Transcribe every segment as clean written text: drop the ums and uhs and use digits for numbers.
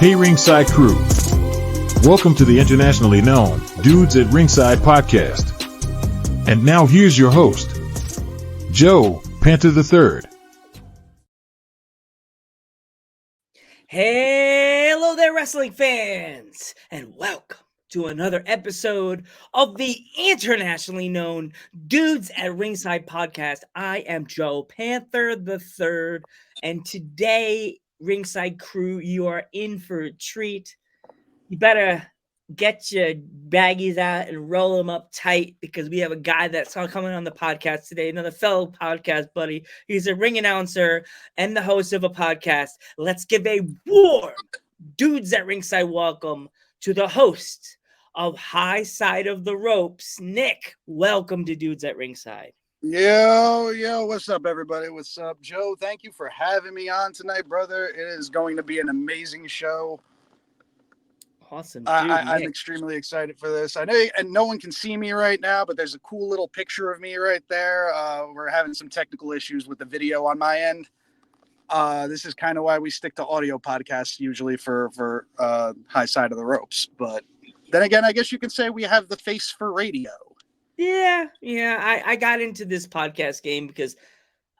Hey Ringside crew, welcome to the internationally known Dudes at Ringside podcast. And now here's your host, Joe Panther III. Hello there, wrestling fans, and welcome to another episode of the internationally known Dudes at Ringside podcast. I am Joe Panther III, and today, Ringside crew, you are in for a treat. You better get your baggies out and roll them up tight because we have a guy that's coming on the podcast today, another fellow podcast buddy. He's a ring announcer and the host of a podcast. Let's give a warm Dudes at Ringside welcome to the host of High Side of the Ropes, Nick. Welcome to Dudes at Ringside. Yo, what's up, everybody? What's up, Joe? Thank you for having me on tonight, brother. It is going to be an amazing show. Awesome, dude. I'm extremely excited for this. I know, and no one can see me right now, but there's a cool little picture of me right there. We're having some technical issues with the video on my end. This is kind of why we stick to audio podcasts usually for High Side of the Ropes. But then again, I guess you could say we have the face for radio. Yeah. I got into this podcast game because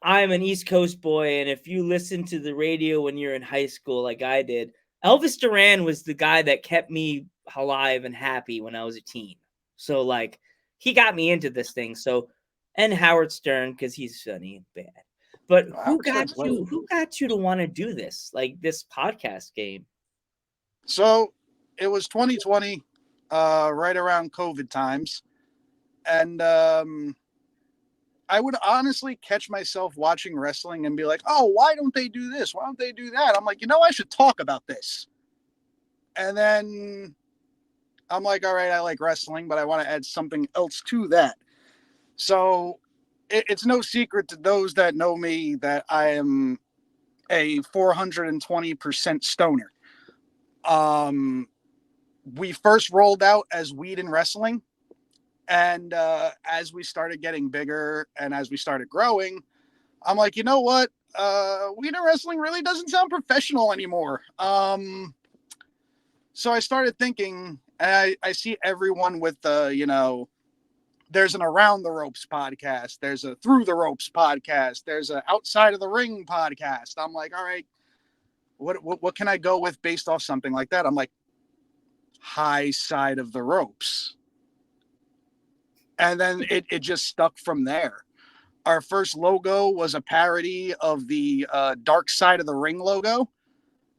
I'm an East Coast boy, and if you listen to the radio when you're in high school like I did, Elvis Duran was the guy that kept me alive and happy when I was a teen. So, like, he got me into this thing. So, and Howard Stern, because he's funny and bad. But who got you to want to do this, like this podcast game? So it was 2020, right around COVID times. And I would honestly catch myself watching wrestling and be like, oh, why don't they do this? Why don't they do that? I'm like, I should talk about this. And then I'm like, all right, I like wrestling, but I want to add something else to that. So it's no secret to those that know me that I am a 420% stoner. We first rolled out as Weed in Wrestling. And as we started getting bigger and as we started growing, I'm like, you know what? Weed in Wrestling really doesn't sound professional anymore. So I started thinking, and I see everyone with there's an Around the Ropes podcast. There's a Through the Ropes podcast. There's a Outside of the Ring podcast. I'm like, all right, what can I go with based off something like that? I'm like, High Side of the Ropes. And then it just stuck from there. Our first logo was a parody of the Dark Side of the Ring logo.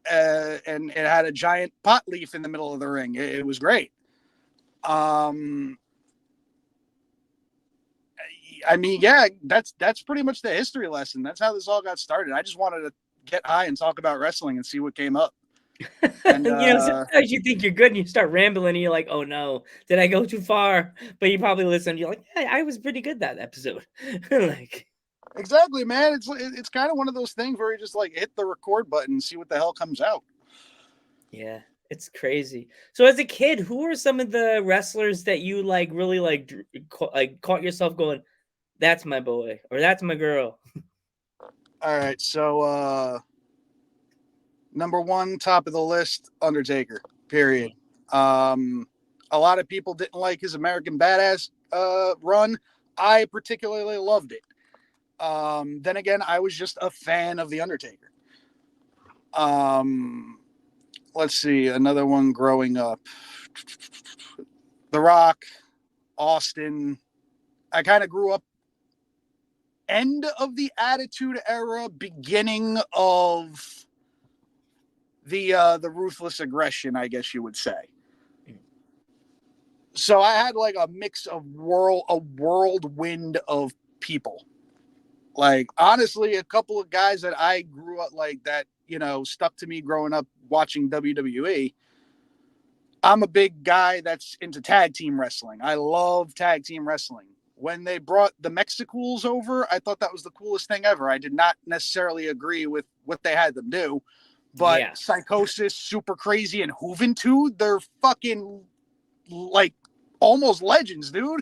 And it had a giant pot leaf in the middle of the ring. It was great. I mean, yeah, that's pretty much the history lesson. That's how this all got started. I just wanted to get high and talk about wrestling and see what came up. And, sometimes you think you're good and you start rambling and you're like, oh no, did I go too far? But you probably listen. You're like, hey, I was pretty good that episode. Like, exactly, man. It's kind of one of those things where you just like hit the record button and see what the hell comes out. Yeah, it's crazy. So as a kid, who were some of the wrestlers that you like really like caught yourself going, that's my boy or that's my girl? All right, so number one, top of the list, Undertaker, period. A lot of people didn't like his American Badass run. I particularly loved it. Then again, I was just a fan of The Undertaker. Let's see, another one growing up. The Rock, Austin. I kind of grew up end of the Attitude Era, beginning of the ruthless aggression, I guess you would say. So I had like a mix of whirlwind of people. Like, honestly, a couple of guys that I grew up like that, stuck to me growing up watching WWE. I'm a big guy that's into tag team wrestling. I love tag team wrestling. When they brought the Mexicools over, I thought that was the coolest thing ever. I did not necessarily agree with what they had them do. But yeah. Psychosis, Super Crazy, and Juventud, they're fucking like almost legends, dude.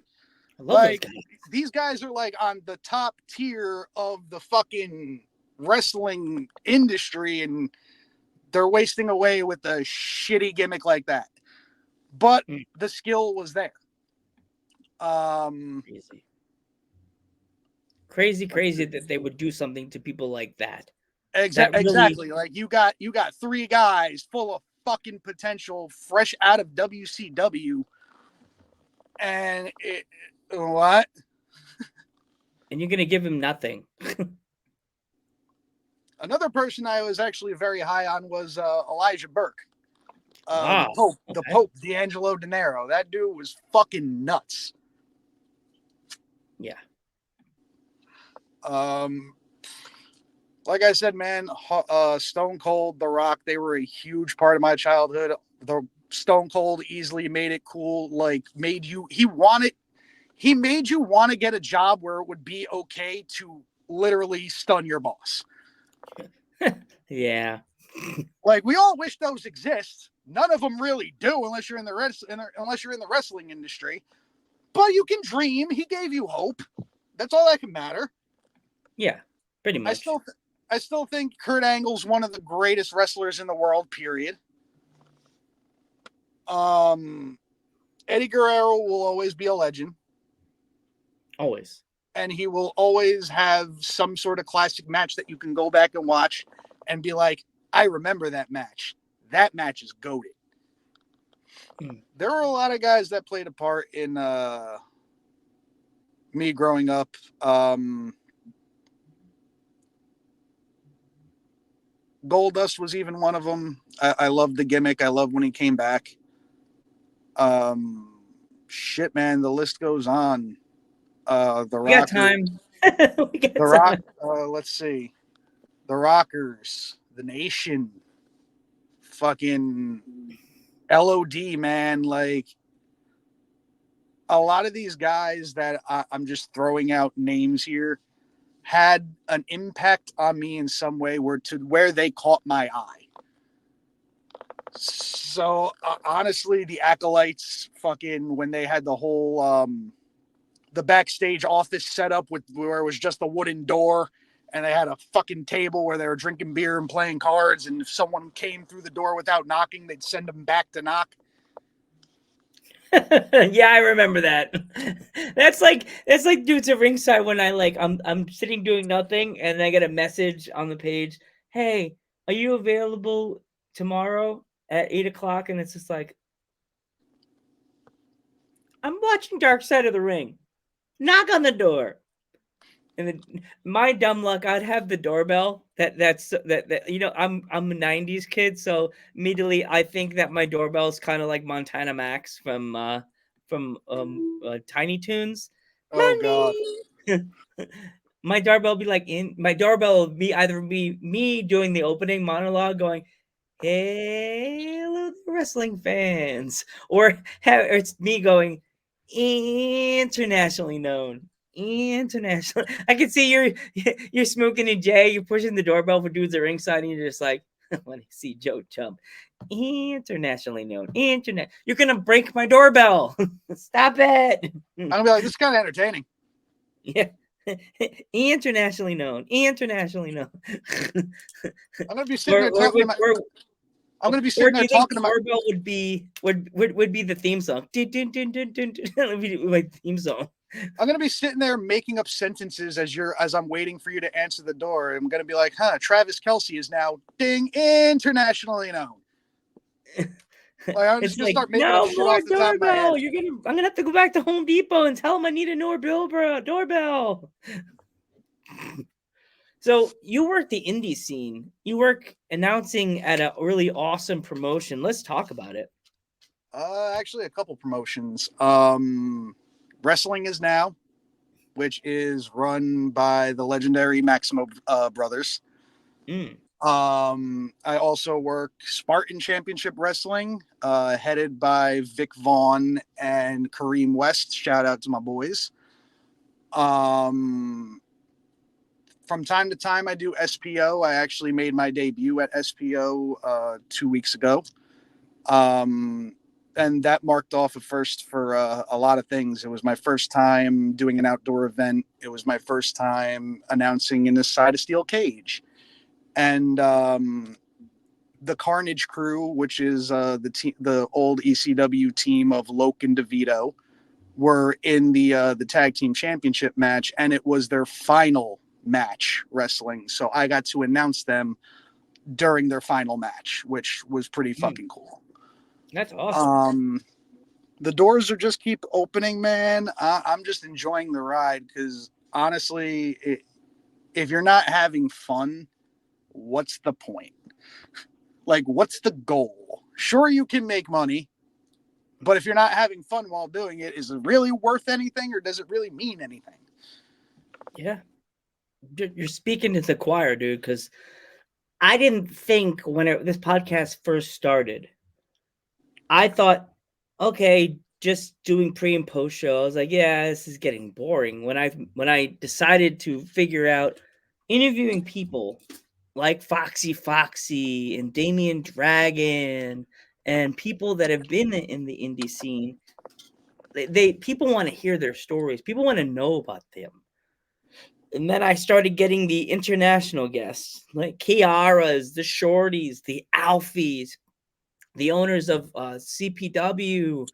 I love those guys. These guys are like on the top tier of the fucking wrestling industry, and they're wasting away with a shitty gimmick like that. But Mm. the skill was there. Crazy that they would do something to people like that. Exactly. Like you got 3 guys full of fucking potential, fresh out of WCW, and what? And you're gonna give him nothing. Another person I was actually very high on was Elijah Burke, the Wow. Pope, Okay. D'Angelo De Niro. That dude was fucking nuts. Yeah. Like I said, man, Stone Cold, The Rock, they were a huge part of my childhood. The Stone Cold easily made it cool. Like made you he made you want to get a job where it would be okay to literally stun your boss. Yeah. Like we all wish those exist. None of them really do unless you're in the wrestling industry. But you can dream. He gave you hope. That's all that can matter. Yeah. Pretty much. I still think Kurt Angle's one of the greatest wrestlers in the world, period. Eddie Guerrero will always be a legend. Always. And he will always have some sort of classic match that you can go back and watch and be like, I remember that match. That match is goated. There were a lot of guys that played a part in me growing up. Goldust was even one of them. I loved the gimmick. I loved when he came back. Shit, man, the list goes on. The We got Rockers. time. We got The Rock. time. Let's see. The Rockers. The Nation. Fucking LOD, man. Like a lot of these guys that I'm just throwing out names here had an impact on me in some way where they caught my eye. So honestly, the Acolytes, fucking when they had the whole the backstage office set up with where it was just a wooden door, and they had a fucking table where they were drinking beer and playing cards, and if someone came through the door without knocking, they'd send them back to knock. Yeah, I remember that. That's like dudes at ringside when I'm sitting doing nothing and I get a message on the page. Hey, are you available tomorrow at 8:00? And it's just like, I'm watching Dark Side of the Ring. Knock on the door. And then my dumb luck, I'd have the doorbell. That I'm a '90s kid, so immediately I think that my doorbell is kind of like Montana Max from Tiny Toons. Oh God. Money. My doorbell be like my doorbell will be either be me doing the opening monologue, going, "Hey, hello, wrestling fans," or it's me going, "Internationally known." International. I can see you're smoking a J. You're pushing the doorbell for dudes at ringside, and you're just like, "When I see Joe Chump, internationally known, internet. You're gonna break my doorbell. Stop it." I'm gonna be like, this is kind of entertaining. Yeah. Internationally known. Internationally known. I'm gonna be sitting there talking about. I'm gonna be sitting there talking about. Doorbell would be the theme song. My theme song. I'm gonna be sitting there making up sentences as I'm waiting for you to answer the door. I'm gonna be like, Travis Kelce is now internationally known. Like, I'm just gonna start making up shit off the top of my head. I'm gonna have to go back to Home Depot and tell them I need a doorbell. So you work the indie scene. You work announcing at a really awesome promotion. Let's talk about it. Actually, a couple promotions. Wrestling Is Now, which is run by the legendary Maximo brothers. I also work Spartan Championship Wrestling, headed by Vic Vaughn and Kareem West. Shout out to my boys. From time to time, I do SPO. I actually made my debut at SPO 2 weeks ago. And that marked off a first for a lot of things. It was my first time doing an outdoor event. It was my first time announcing in this side of steel cage. And the Carnage Crew, which is the old ECW team of Loke and DeVito, were in the tag team championship match, and it was their final match wrestling. So I got to announce them during their final match, which was pretty fucking cool. That's awesome. The doors are just keep opening, man. I'm just enjoying the ride because honestly, if you're not having fun, what's the point? Like, what's the goal? Sure, you can make money, but if you're not having fun while doing it, is it really worth anything, or does it really mean anything? Yeah. You're speaking to the choir, dude, because I didn't think when this podcast first started, I thought, okay, just doing pre and post show. I was like, yeah, this is getting boring. When I decided to figure out interviewing people like Foxy and Damian Dragon and people that have been in the indie scene, they people want to hear their stories. People want to know about them. And then I started getting the international guests, like Kiara's, the Shorties, the Alfies, the owners of CPW,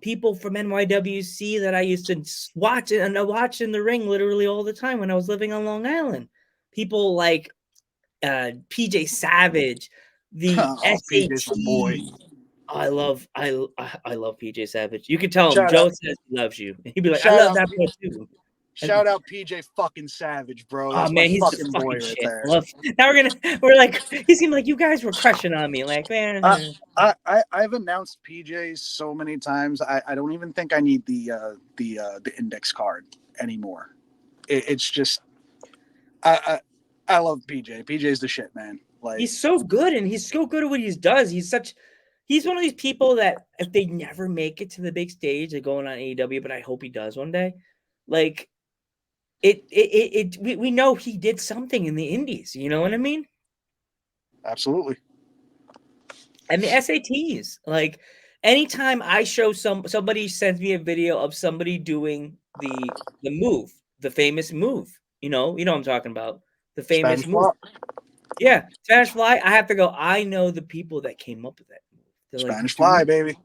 people from NYWC that I used to watch in the ring literally all the time when I was living on Long Island. People like PJ Savage, the Oh, PJ's my boy. SAT. I love PJ Savage. You can tell him. Shout out, Joe says he loves you. He'd be like, I shout love out, that boy too. shout out, PJ fucking Savage, bro. Oh That's my man, he's the fucking boy fucking right shit. there. Now we're like, he seemed like you guys were crushing on me. Like, man, I've announced PJs so many times. I don't even think I need the index card anymore. It's just I love PJ. PJ's the shit, man. Like, he's so good, and he's so good at what he does. He's one of these people that if they never make it to the big stage, they're going on AEW, but I hope he does one day. Like we know he did something in the indies. You know what I mean? absolutely. And the SATs, like anytime I show somebody sends me a video of somebody doing the move, the famous move. You know what I'm talking about. The famous Spanish move. flop. Yeah, Spanish Fly. I have to go. I know the people that came up with that move. They're like, Spanish dude, fly, baby.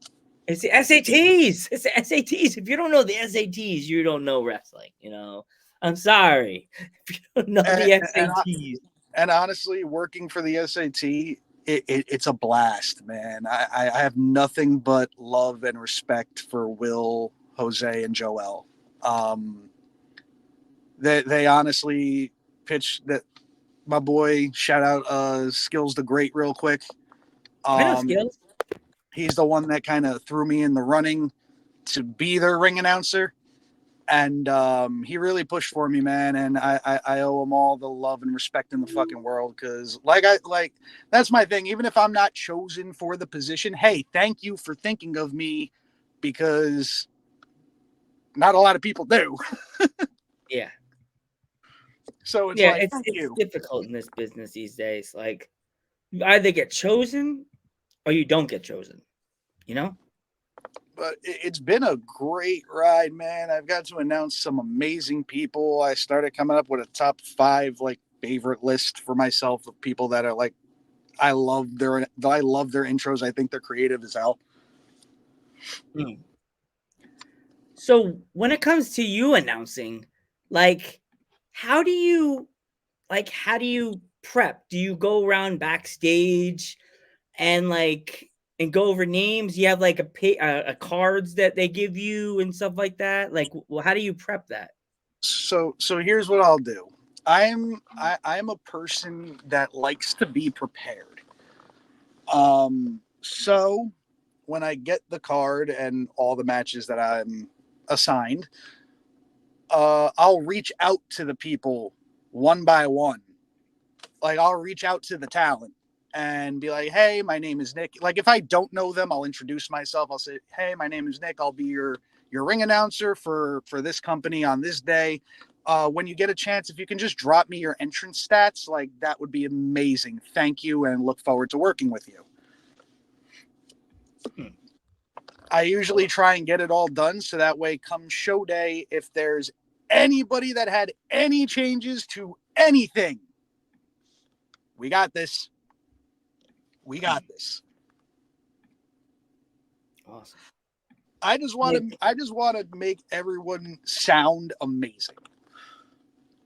it's the SATs. It's the SATs. If you don't know the SATs, you don't know wrestling. I'm sorry. If you don't know the SATs. And honestly, working for the SAT, it's a blast, man. I have nothing but love and respect for Will, Jose, and Joel. They honestly pitched that. My boy, shout out Skills the Great real quick. I know Skills. He's the one that kind of threw me in the running to be their ring announcer. And he really pushed for me, man. And I owe him all the love and respect in the fucking world. Cause that's my thing. Even if I'm not chosen for the position, hey, thank you for thinking of me, because not a lot of people do. Yeah. So it's Yeah, like, it's thank you. difficult in this business these days. Like you either get chosen or you don't get chosen. But it's been a great ride, man. I've got to announce some amazing people. I started coming up with a top 5 favorite list for myself of people that are like, I love their intros. I think they're creative as hell. So when it comes to you announcing, like, how do you prep? Do you go around backstage and go over names? You have like a cards that they give you and stuff like that. Like, well, how do you prep that? So here's what I'll do. I'm a person that likes to be prepared. So when I get the card and all the matches that I'm assigned, I'll reach out to the people one by one. Like, I'll reach out to the talent and be like, hey, my name is Nick. Like, if I don't know them, I'll introduce myself. I'll say, hey, my name is Nick. I'll be your ring announcer for this company on this day. When you get a chance, if you can just drop me your entrance stats, like, that would be amazing. Thank you, and look forward to working with you. I usually try and get it all done so that way come show day, if there's anybody that had any changes to anything, we got this. We got this. Awesome. I just want to make everyone sound amazing.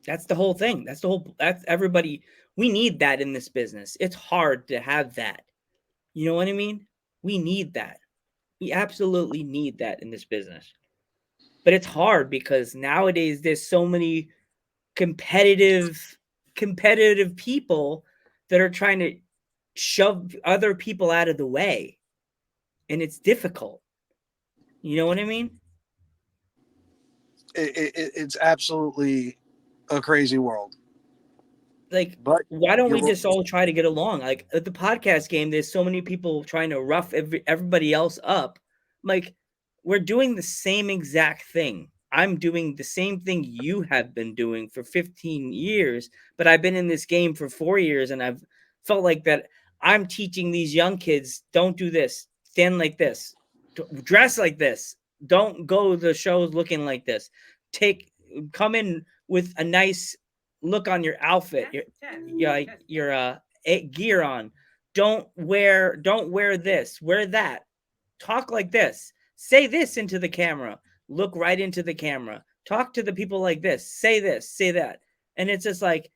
That's the whole thing. That's everybody. We need that in this business. It's hard to have that. You know what I mean? We need that. We absolutely need that in this business. But it's hard because nowadays there's so many competitive people that are trying to shove other people out of the way. And it's difficult. You know what I mean? It's absolutely a crazy world. Like, But why don't we just all try to get along? Like at the podcast game, there's so many people trying to rough everybody else up. Like, we're doing the same exact thing. I'm doing the same thing you have been doing for 15 years, but I've been in this game for 4 years and I've felt like that I'm teaching these young kids, don't do this, stand like this, dress like this, don't go to the shows looking like this. Come in with a nice look on your outfit, your gear on. Don't wear this, wear that. Talk like this. Say this into the camera. Look right into the camera. Talk to the people like this. Say this, say that. And it's just like,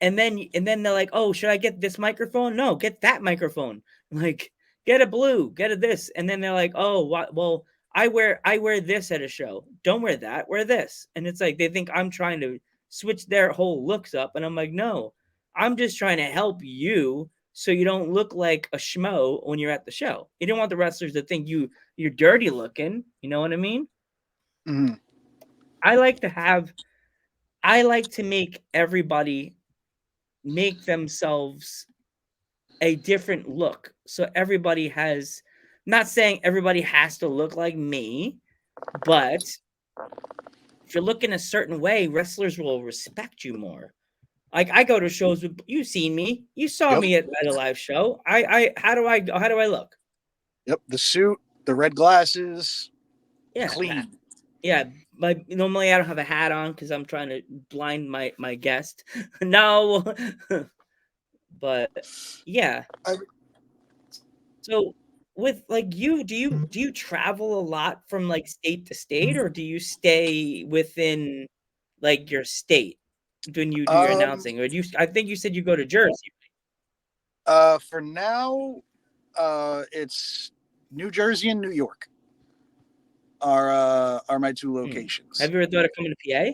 and then they're like, "Oh, should I get this microphone? No, get that microphone." Like, get a blue, get a this. And then they're like, "Oh, what? Well, I wear this at a show. Don't wear that. Wear this." And it's like they think I'm trying to switch their whole looks up, and I'm like, "No. I'm just trying to help you so you don't look like a schmo when you're at the show. You don't want the wrestlers to think you're dirty looking. You know what I mean?" Mm-hmm. I like to make everybody make themselves a different look. So everybody has, not saying everybody has to look like me, but if you're looking a certain way, wrestlers will respect you more. Like I go to shows with you've seen me. You saw Yep. me at a live show. How do I look? Yep. The suit, the red glasses, Yeah. clean. Yeah. Normally I don't have a hat on because I'm trying to blind my guest. No. But yeah. So with like you, do you travel a lot from like state to state, or do you stay within like your state when you do your announcing? Or do you I think you said you go to Jersey. For now, it's New Jersey and New York are my two locations. Have you ever thought of coming to PA?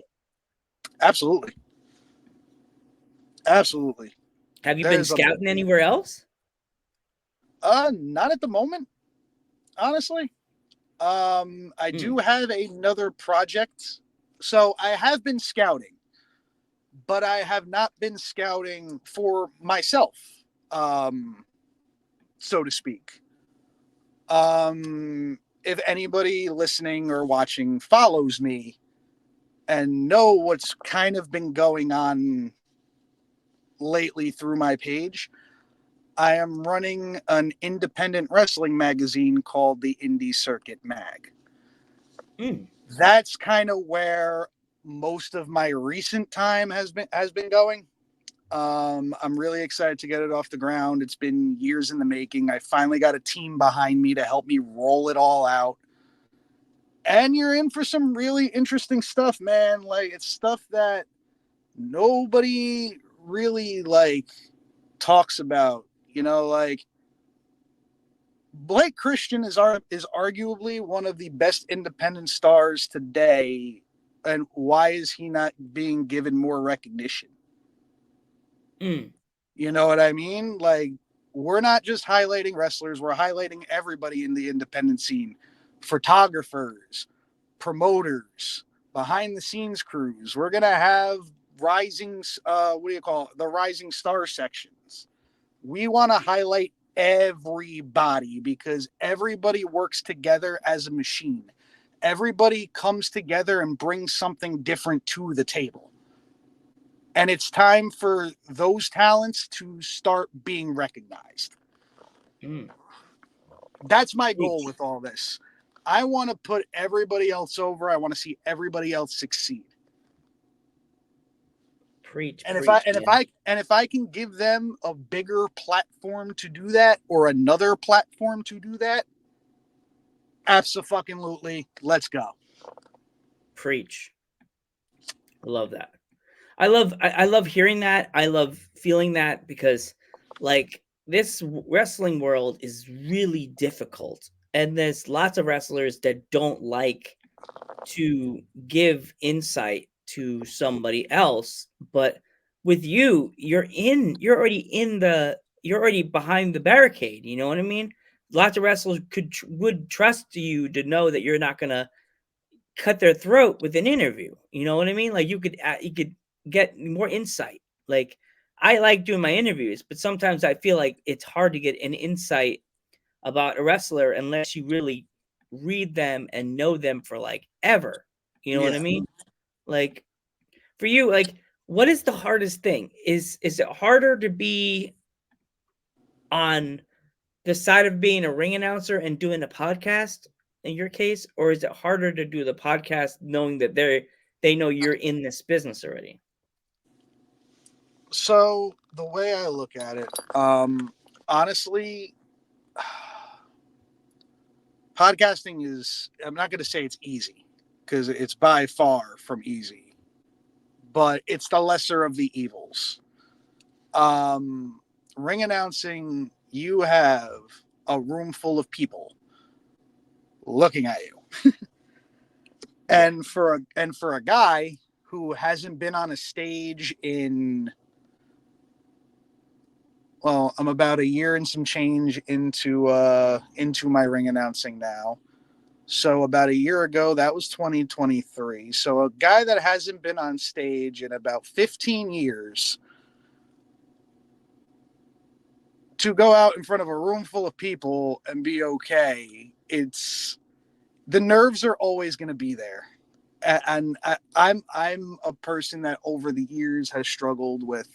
Absolutely. Absolutely. Have you been scouting anywhere else? Not at the moment, honestly. I do have another project. So I have been scouting, but I have not been scouting for myself, so to speak. If anybody listening or watching follows me and know what's kind of been going on lately through my page, I am running an independent wrestling magazine called the Indie Circuit Mag. That's kind of where most of my recent time has been going. I'm really excited to get it off the ground. It's been years in the making. I finally got a team behind me to help me roll it all out. And you're in for some really interesting stuff, man. Like, it's stuff that nobody really like talks about. You know, like Blake Christian is arguably one of the best independent stars today. And why is he not being given more recognition? You know what I mean? Like, we're not just highlighting wrestlers, we're highlighting everybody in the independent scene. Photographers, promoters, behind the scenes crews. We're going to have rising, the rising star sections. We want to highlight everybody because everybody works together as a machine. Everybody comes together and brings something different to the table. And it's time for those talents to start being recognized. That's my goal with all this. I want to put everybody else over. I want to see everybody else succeed. Preach, And preach, man. if I can give them a bigger platform to do that, or another platform to do that, absolutely, let's go. Preach. I love that. I love hearing that. I love feeling that because like this wrestling world is really difficult and there's lots of wrestlers that don't like to give insight to somebody else, but with you, you're already behind the barricade, you know what I mean? Lots of wrestlers would trust you to know that you're not going to cut their throat with an interview. You know what I mean? Like you could get more insight. Like I like doing my interviews, but sometimes I feel like it's hard to get an insight about a wrestler unless you really read them and know them for like ever. You know what I Yeah. mean? Like for you, like what is the hardest thing? Is it harder to be on the side of being a ring announcer and doing a podcast in your case, or is it harder to do the podcast knowing that they know you're in this business already? So the way I look at it, honestly, podcasting is, I'm not going to say it's easy because it's by far from easy, but it's the lesser of the evils. Ring announcing, you have a room full of people looking at you. Yeah. And for a guy who hasn't been on a stage in, well, I'm about a year and some change into my ring announcing now. So about a year ago, that was 2023. So a guy that hasn't been on stage in about 15 years to go out in front of a room full of people and be okay, it's, the nerves are always going to be there. And I'm a person that over the years has struggled with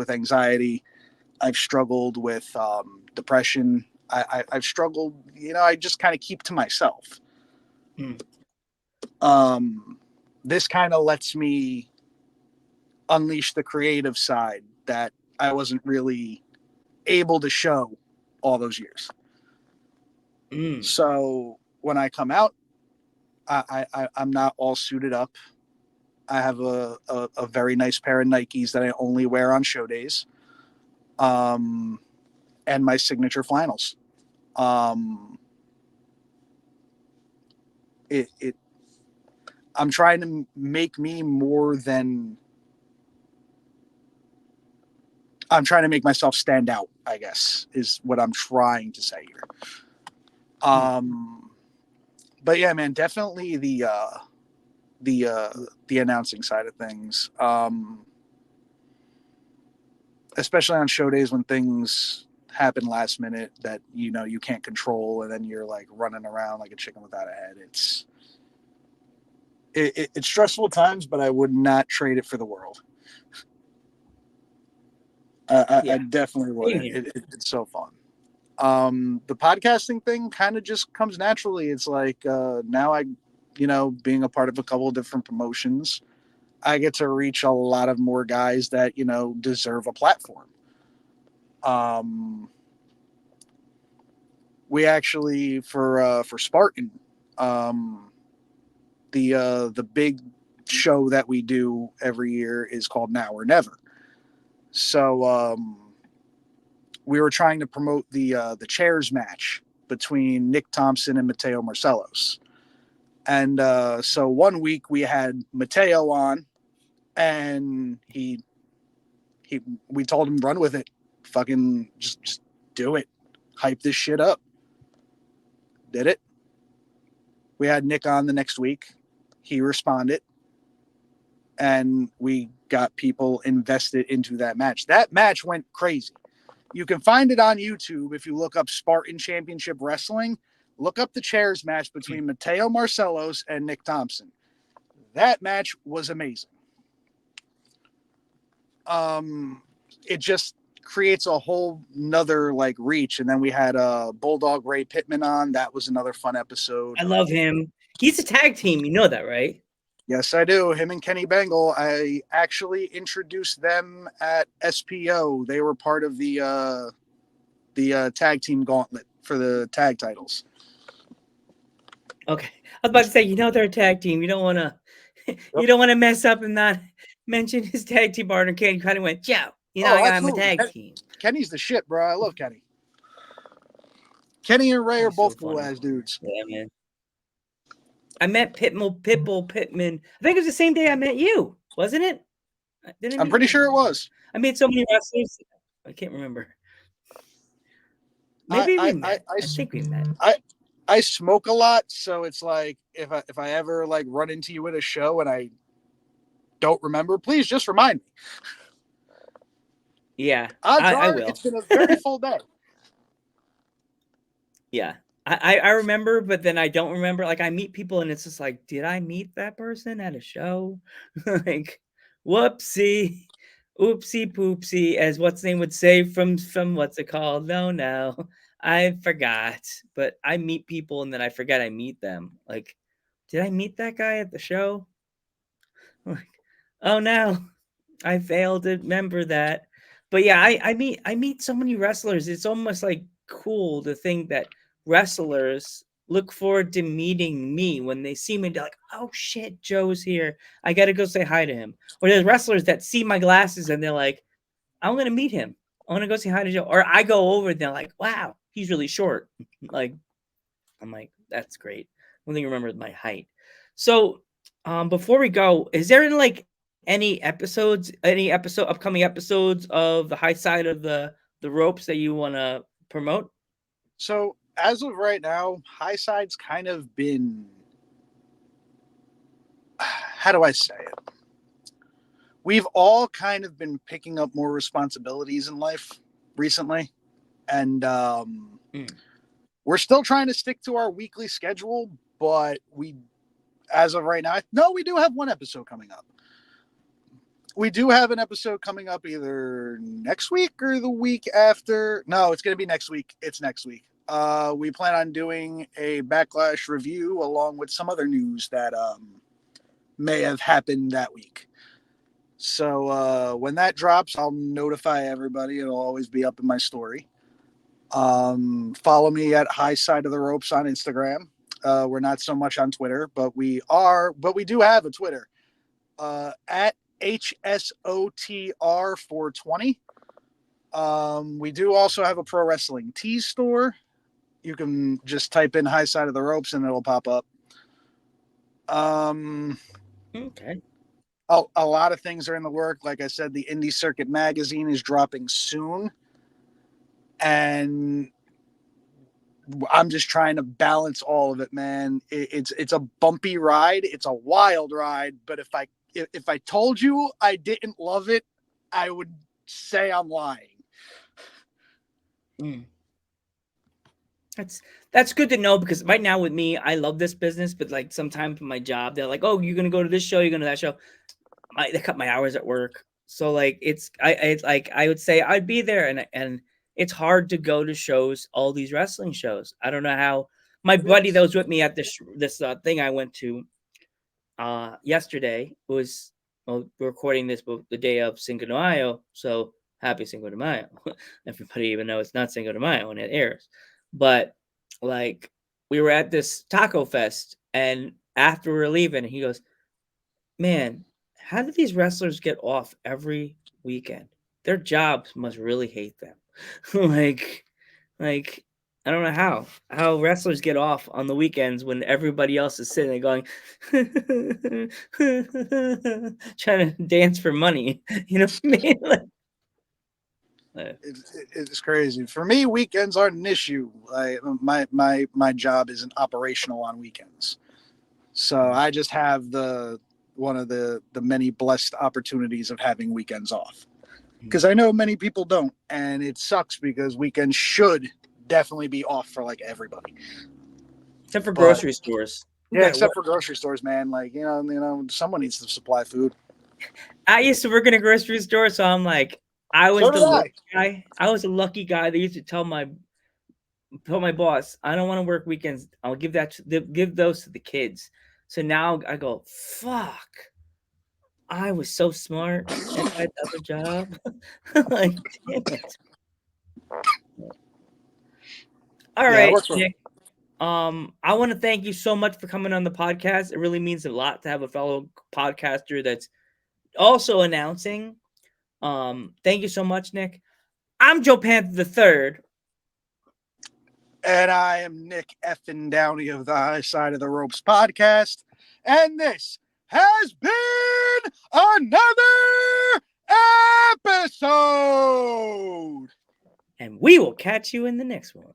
anxiety. I've struggled with depression. I've struggled. You know, I just kind of keep to myself. Mm. This kind of lets me unleash the creative side that I wasn't really able to show all those years. Mm. So when I come out, I'm not all suited up. I have a very nice pair of Nikes that I only wear on show days, um, and my signature flannels. Um, it I'm trying to make me more than, I'm trying to make myself stand out, I guess, is what I'm trying to say here. Mm. But yeah, man, definitely the uh, the announcing side of things, especially on show days when things happen last minute that you know you can't control, and then you're like running around like a chicken without a head. It's stressful times, but I would not trade it for the world. I Yeah. definitely Same wouldn't. here. It's so fun. The podcasting thing kind of just comes naturally. It's like now I, you know, being a part of a couple of different promotions, I get to reach a lot of more guys that you know deserve a platform. Um, we actually for Spartan, um, the big show that we do every year is called Now or Never. So we were trying to promote the chairs match between Nick Thompson and Mateo Marcellos. And so one week we had Mateo on, and he we told him run with it, fucking just do it, hype this shit up. Did it. We had Nick on the next week. He responded, and we got people invested into that match. That match went crazy. You can find it on YouTube if you look up Spartan Championship Wrestling. Look up the chairs match between Mateo Marcellos and Nick Thompson. That match was amazing. Um, it just creates a whole nother like reach. And then we had Bulldog Ray Pittman on. That was another fun episode. I love him. He's a tag team. You know that, right? Yes, I do. Him and Kenny Bengal. I actually introduced them at SPO. They were part of the tag team gauntlet for the tag titles. Okay, I was about to say, they're a tag team. You don't want to, Yep. you don't want to mess up and not mention his tag team partner. Kenny kind of went, Joe. Oh, I got him a absolutely. tag team. Kenny's the shit, bro. I love Kenny. Kenny and Ray are He's so both cool funny. ass dudes. Yeah, man. I met Pitbull Pittman. I think it was the same day I met you, wasn't it? Didn't I I'm meet pretty you? sure it was. I met so many wrestlers. I can't remember. Maybe we met. I think we met. I smoke a lot, so it's like if I ever like run into you at a show and I don't remember, please just remind me. Yeah, Odds I are will. it's been a very full day. Yeah. I remember, but then I don't remember. Like I meet people and it's just like, did I meet that person at a show? Like, whoopsie, oopsie poopsie, as what's name would say from what's it called? No, I forgot. But I meet people and then I forget I meet them. Like, did I meet that guy at the show? Like, oh no, I failed to remember that. But yeah, I meet so many wrestlers. It's almost like cool to think that wrestlers look forward to meeting me when they see me. They're like, "Oh shit, Joe's here. I got to go say hi to him." Or there's wrestlers that see my glasses and they're like, "I'm gonna meet him. I want to go say hi to Joe." Or I go over and they're like, "Wow, he's really short." Like I'm like, "That's great." One thing I remember is my height. So before we go, is there like upcoming episodes of the high side of the ropes that you want to promote? So as of right now, High Side's kind of been, how do I say it? We've all kind of been picking up more responsibilities in life recently, and we're still trying to stick to our weekly schedule. But as of right now, no, we do have one episode coming up. We do have an episode coming up either next week or the week after. No, it's going to be next week. It's next week. We plan on doing a Backlash review along with some other news that may have happened that week. So when that drops, I'll notify everybody. It'll always be up in my story. Follow me at High Side of the Ropes on Instagram. We're not so much on Twitter, but we do have a Twitter at HSOTR420. We do also have a pro wrestling tees store. You can just type in High Side of the Ropes and it'll pop up. Okay. A lot of things are in the work. Like I said, the Indie Circuit magazine is dropping soon. And I'm just trying to balance all of it, man. It's a bumpy ride. It's a wild ride. But if I told you I didn't love it, I would say I'm lying. That's good to know, because right now with me, I love this business, but like sometimes my job, they're like, "Oh, you're gonna go to this show, you're gonna that show." They cut my hours at work, so like I would say I'd be there, and it's hard to go to shows, all these wrestling shows. I don't know how. My buddy that was with me at this thing I went to yesterday was, well, we're recording this the day of Cinco de Mayo, so happy Cinco de Mayo. Everybody, even though it's not Cinco de Mayo when it airs, but like we were at this taco fest, and after we were leaving, he goes, "Man, how do these wrestlers get off every weekend? Their jobs must really hate them." like, like I don't know how wrestlers get off on the weekends when everybody else is sitting there going, trying to dance for money. You know what I mean? It's crazy. For me, weekends aren't an issue. My job isn't operational on weekends, so I just have one of the many blessed opportunities of having weekends off. Because I know many people don't, and it sucks because weekends should definitely be off for like everybody. Except for grocery stores. Yeah, except for grocery stores, man. Like someone needs to supply food. I used to work in a grocery store, so I'm like, I was So the did I. lucky guy. I was a lucky guy that used to tell my boss, "I don't want to work weekends. I'll give those to the kids." So now I go, fuck. I was so smart at that other job. Like, damn it. All Yeah, it right, works for Nick. I want to thank you so much for coming on the podcast. It really means a lot to have a fellow podcaster that's also announcing. Thank you so much, Nick. I'm Joe Panther the Third. And I am Nick Effin Downey of the High Side of the Ropes podcast. And this has been another episode. And we will catch you in the next one.